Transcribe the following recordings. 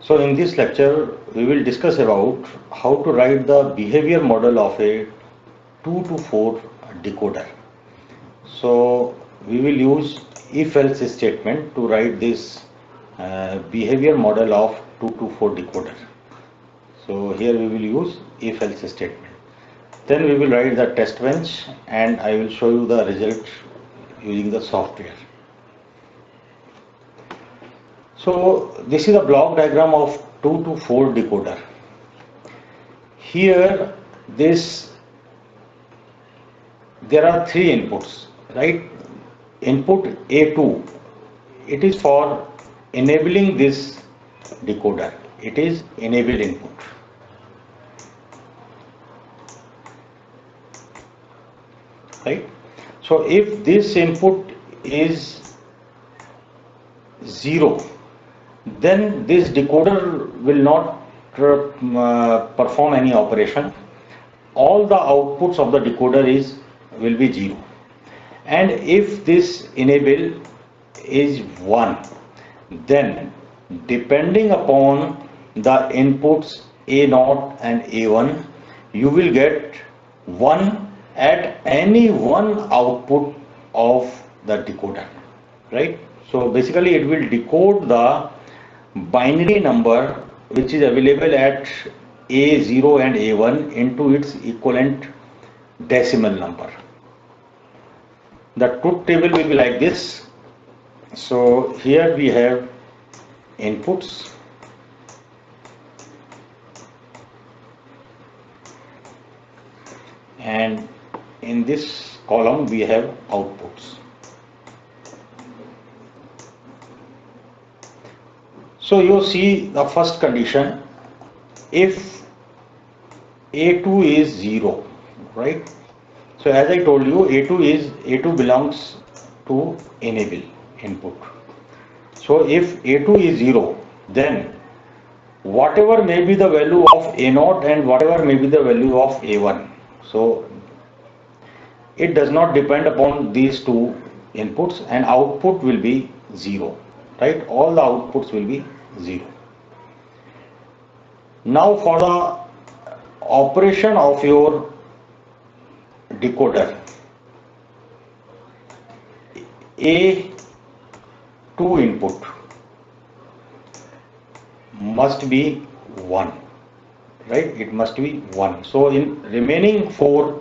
So in this lecture, we will discuss about how to write the behavior model of a 2 to 4 decoder. So we will use if-else statement to write this behavior model of 2 to 4 decoder. So here we will use if-else statement. Then we will write the test bench and I will show you the result using the software. So this is a block diagram of 2 to 4 decoder. Here there are three inputs, right? Input A2, it is for enabling this decoder. It is enabled input. Right? So if this input is 0, then this decoder will not perform any operation. All the outputs of the decoder will be 0. And if this enable is 1, then depending upon the inputs A0 and A1, you will get 1 at any one output of the decoder, right? So basically it will decode the binary number which is available at A0 and A1 into its equivalent decimal number. The truth table will be like this. So here we have inputs, and in this column we have outputs. So you see the first condition, if A2 is 0, right? So as I told you, A2 belongs to enable input. So if A2 is 0, then whatever may be the value of A0 and whatever may be the value of A1, so it does not depend upon these two inputs, and output will be 0, right? All the outputs will be 0. Now for the operation of your decoder, A2 input must be 1, right? It must be 1. So in remaining 4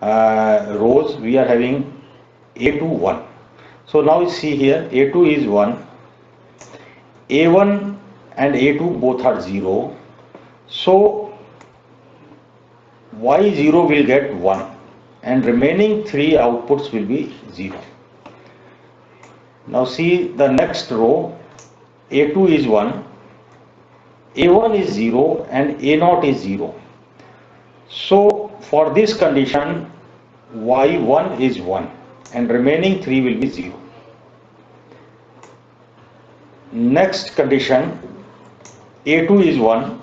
rows we are having A2 1. So now you see here A2 is 1, A1 and A2 both are 0. So Y0 will get 1 and remaining 3 outputs will be 0. Now see the next row, A2 is 1, A1 is 0 and A0 is 0. So for this condition Y1 is 1 and remaining 3 will be 0. Next condition, A2 is 1,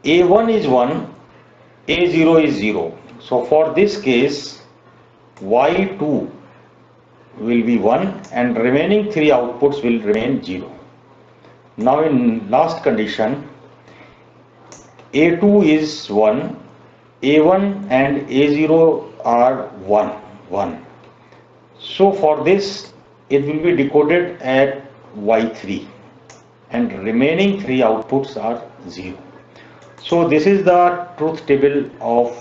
A1 is 1, A0 is 0. So for this case Y2 will be 1 and remaining 3 outputs will remain 0. Now in last condition, A2 is 1, A1 and A0 are 1. So for this it will be decoded at Y3 and remaining 3 outputs are 0. So this is the truth table of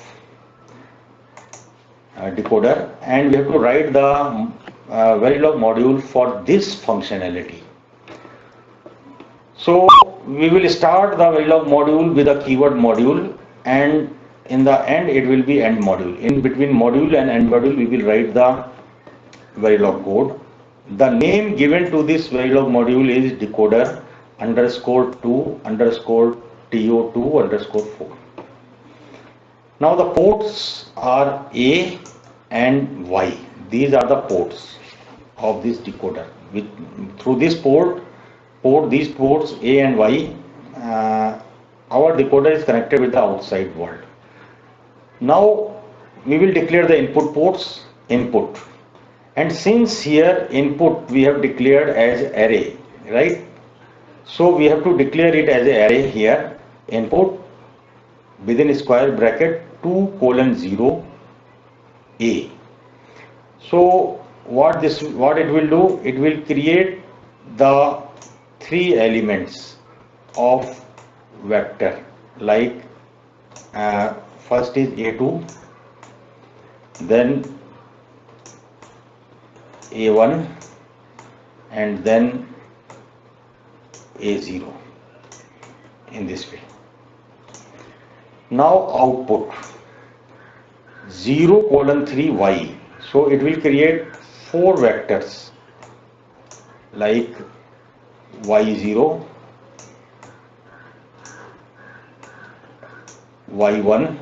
decoder, and we have to write the Verilog module for this functionality. So we will start the Verilog module with a keyword module, and in the end it will be end module. In between module and end module we will write the Verilog code. The name given to this Verilog module is decoder _2 _ TO2 _4. Now the ports are A and Y. These are the ports of this decoder. Through this these ports A and Y, our decoder is connected with the outside world. Now we will declare the input ports input, and since here input we have declared as array, right? So we have to declare it as an array here. Input within square bracket 2 colon 0 A. So what it will do? It will create the three elements of vector, like first is A2, then A1, and then A0, in this way. Now output 0 colon 3 Y. So it will create four vectors like Y0, Y1,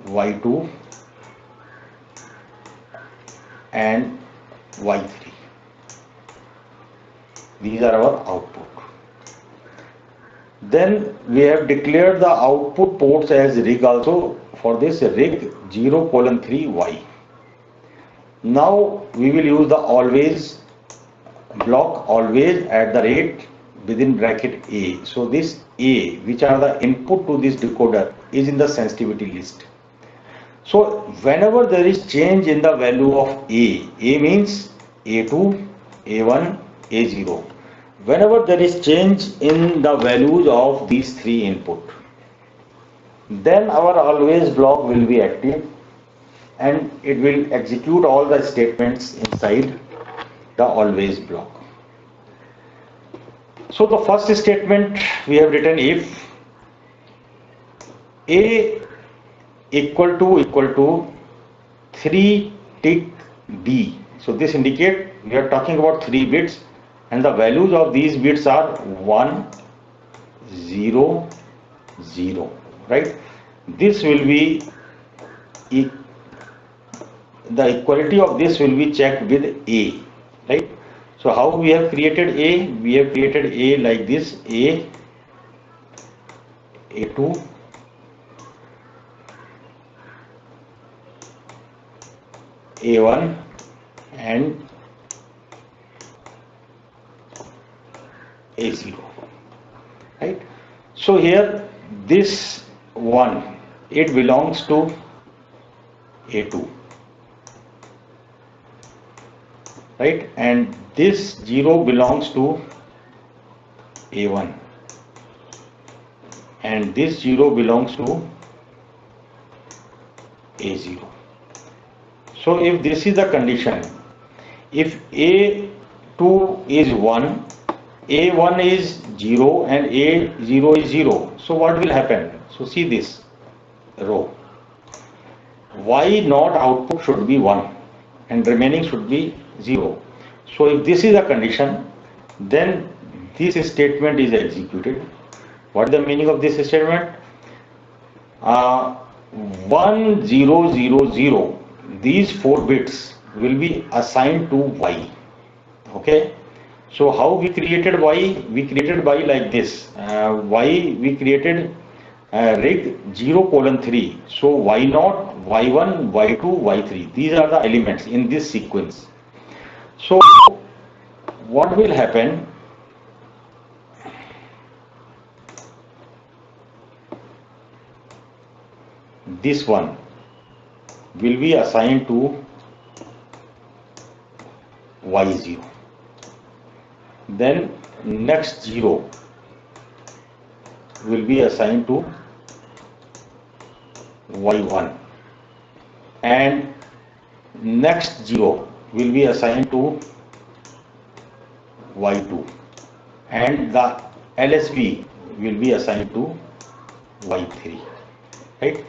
Y2 and Y3. These are our output. Then we have declared the output ports as rig also. For this rig 0 colon 3 Y. Now we will use the always block, always at the rate within bracket A. So this A, which are the input to this decoder, is in the sensitivity list. So whenever there is change in the value of A means A2, A1, A0. Whenever there is change in the values of these three input, then our always block will be active and it will execute all the statements inside the always block. So the first statement we have written, if A equal to 3 tick B. So this indicate we are talking about 3 bits and the values of these bits are 1, 0, 0, right? This will be the equality of this will be checked with A, right? So how we have created A? We have created A like this: A, A2, A1 and A0, right? So here this one, it belongs to A2, right? And this 0 belongs to A1 and this 0 belongs to A0. So if this is the condition, if A2 is 1, A1 is 0 and A0 is 0, so what will happen? So see this row, Y not output should be 1 and remaining should be 0. So if this is a condition, then this statement is executed. What is the meaning of this statement? 1, 0, 0, 0, these 4 bits will be assigned to Y. Okay, so how we created Y? We created Y like this. Y we created rig 0 colon 3. So Y0, Y1, Y2, Y3. These are the elements in this sequence. So what will happen? This one will be assigned to Y0. Then next 0 will be assigned to Y1 and next 0 will be assigned to Y2 and the LSB will be assigned to Y3, right?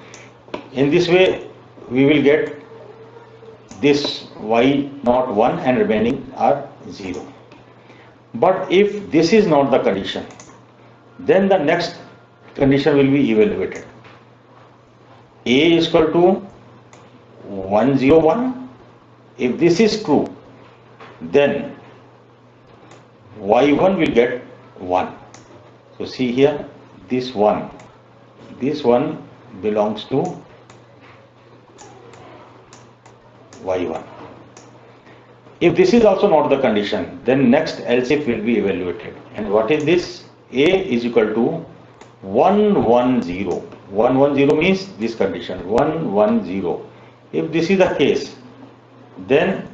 In this way we will get this Y0 1 and remaining are 0. But if this is not the condition, then the next condition will be evaluated. A is equal to 101. If this is true, then Y1 will get 1. So see here, this one belongs to Y1. If this is also not the condition, then next else if will be evaluated. And what is this? A is equal to 110. 110 means this condition 110. If this is the case, then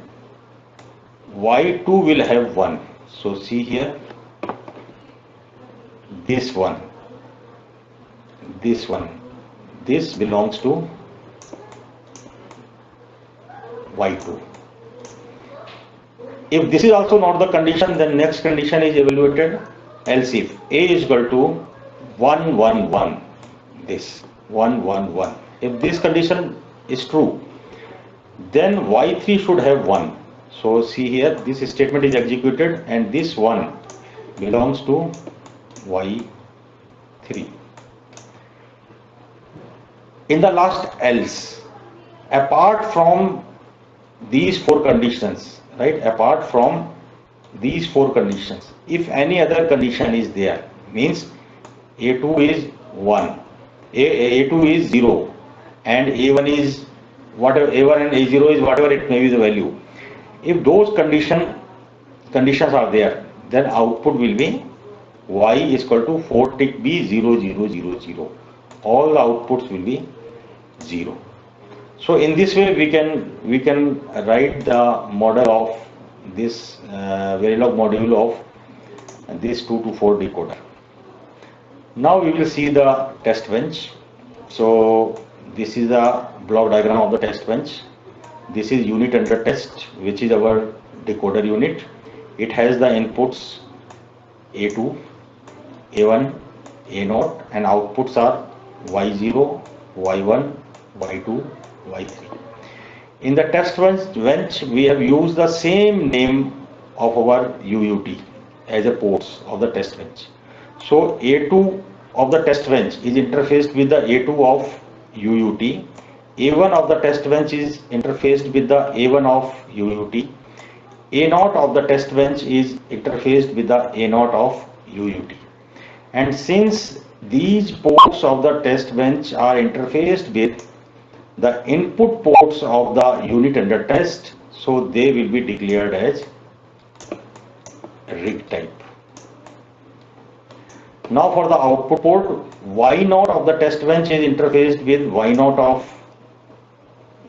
y2 will have 1. So see here, this one, this belongs to y2. If this is also not the condition, then next condition is evaluated. Else if A is equal to 111, this 111. If this condition is true, then y3 should have 1. So see here, this statement is executed and this 1 belongs to y3. In the last else, apart from these four conditions, right, apart from these four conditions, if any other condition is there, means A2 is 1, A2 is 0, and A1 is whatever, A1 and A0 is whatever it may be the value. If those conditions are there, then output will be y is equal to 4 tick b 0 0 0 0. All the outputs will be 0. So in this way we can write the model of this Verilog module of this 2 to 4 decoder. Now we will see the test bench. So this is the block diagram of the test bench. This is unit under test, which is our decoder unit. It has the inputs A2, A1, A0, and outputs are Y0, Y1, Y2, Y3. In the test bench, we have used the same name of our UUT as a ports of the test bench. So A2 of the test bench is interfaced with the A2 of UUT. A1 of the test bench is interfaced with the A1 of UUT. A0 of the test bench is interfaced with the A0 of UUT. And since these ports of the test bench are interfaced with the input ports of the unit under test, so they will be declared as rig type. Now for the output port, Y0 of the test bench is interfaced with Y0 of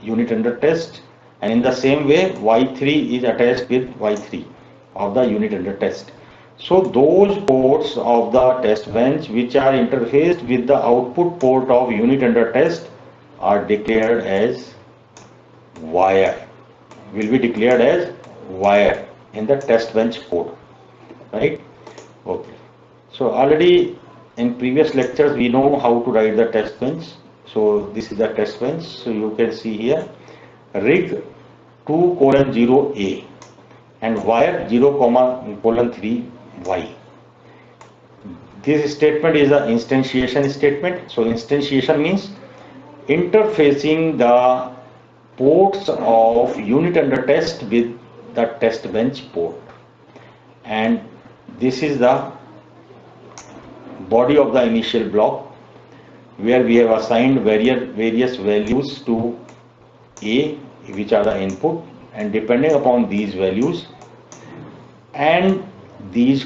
unit under test, and in the same way Y3 is attached with Y3 of the unit under test. So those ports of the test bench which are interfaced with the output port of unit under test are declared as wire, will be declared as wire in the test bench code, right? Okay, so already in previous lectures we know how to write the test bench. So this is the test bench. So you can see here rig 2:0 A and wire 0:3 Y. This statement is an instantiation statement. So instantiation means interfacing the ports of unit under test with the test bench port, and this is the body of the initial block where we have assigned various values to A, which are the input, and depending upon these values and this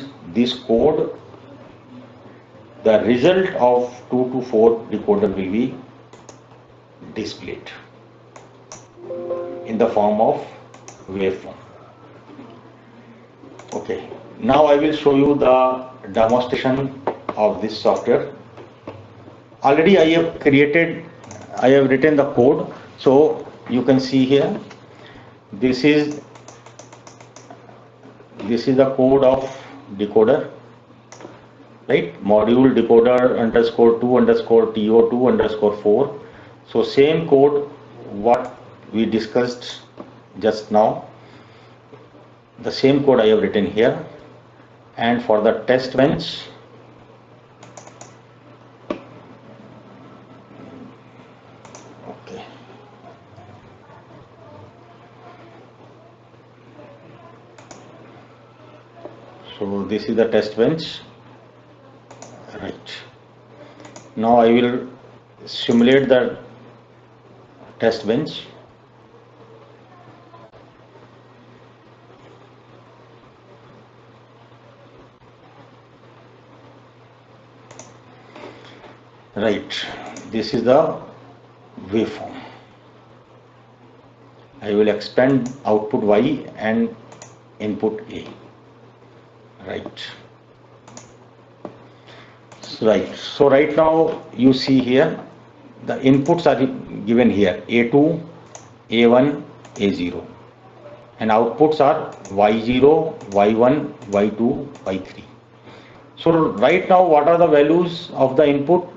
code, the result of 2 to 4 decoder will be displayed in the form of waveform. Okay, now I will show you the demonstration of this software. Already I have written the code. So you can see here, this is the code of decoder, right? Module decoder _2_TO2_4. So same code what we discussed just now, the same code I have written here. And for the test bench, okay, so this is the test bench, right? Now I will simulate the test bench. Right, this is the waveform. I will expand output Y and input A. Right. Right. So right now you see here the inputs are given here A2, A1, A0, and outputs are Y0, Y1, Y2, Y3. So right now what are the values of the input?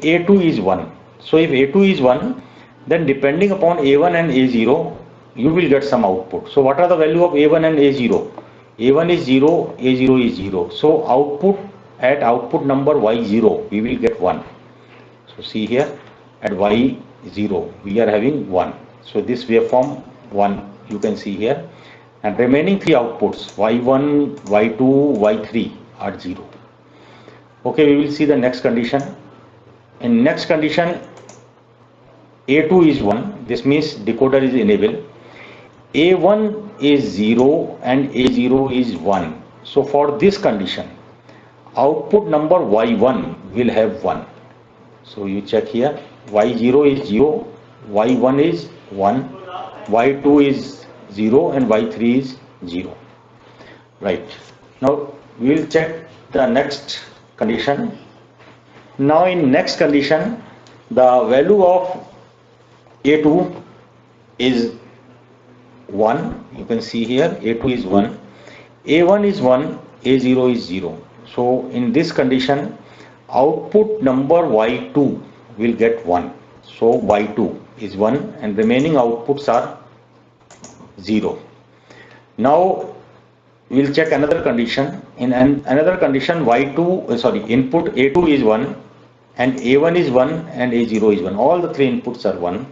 A2 is 1. So if A2 is 1, then depending upon A1 and A0, you will get some output. So what are the value of A1 and A0? A1 is 0, A0 is 0. So output at output number Y0, we will get 1. So see here at Y0, we are having 1. So this waveform 1, you can see here. And remaining three outputs, Y1, Y2, Y3 are 0. Okay, we will see the next condition. In next condition, A2 is 1, this means decoder is enabled. A1 is 0 and A0 is 1. So for this condition, output number Y1 will have 1. So you check here, Y0 is 0, Y1 is 1, Y2 is 0 and Y3 is 0. Right. Now we will check the next condition. Now in next condition, the value of A2 is 1. You can see here A2 is 1. A1 is 1. A0 is 0. So in this condition, output number Y2 will get 1. So Y2 is 1 and remaining outputs are 0. Now we will check another condition. In another condition, input A2 is 1 and A1 is 1 and A0 is 1. All the three inputs are 1.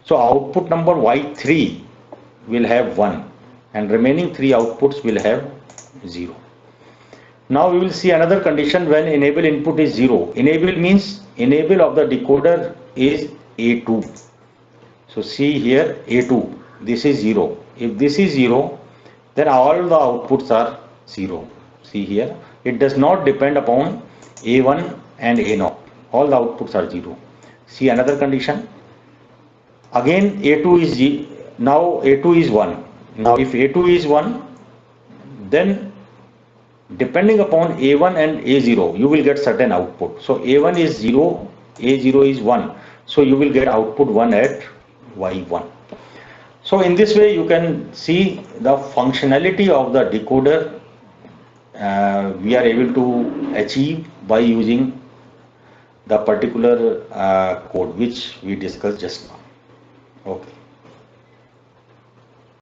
So output number Y3 will have 1 and remaining three outputs will have 0. Now we will see another condition when enable input is 0. Enable means enable of the decoder is A2. So see here A2, this is 0. If this is 0, then all the outputs are 0. See here, it does not depend upon A1 and A0. All the outputs are 0. See another condition. Again A2 is 0. Now A2 is 1. Now if A2 is 1, then depending upon A1 and A0, you will get certain output. So A1 is 0, A0 is 1. So you will get output 1 at Y1. So in this way you can see the functionality of the decoder we are able to achieve by using the particular code which we discussed just now. Okay.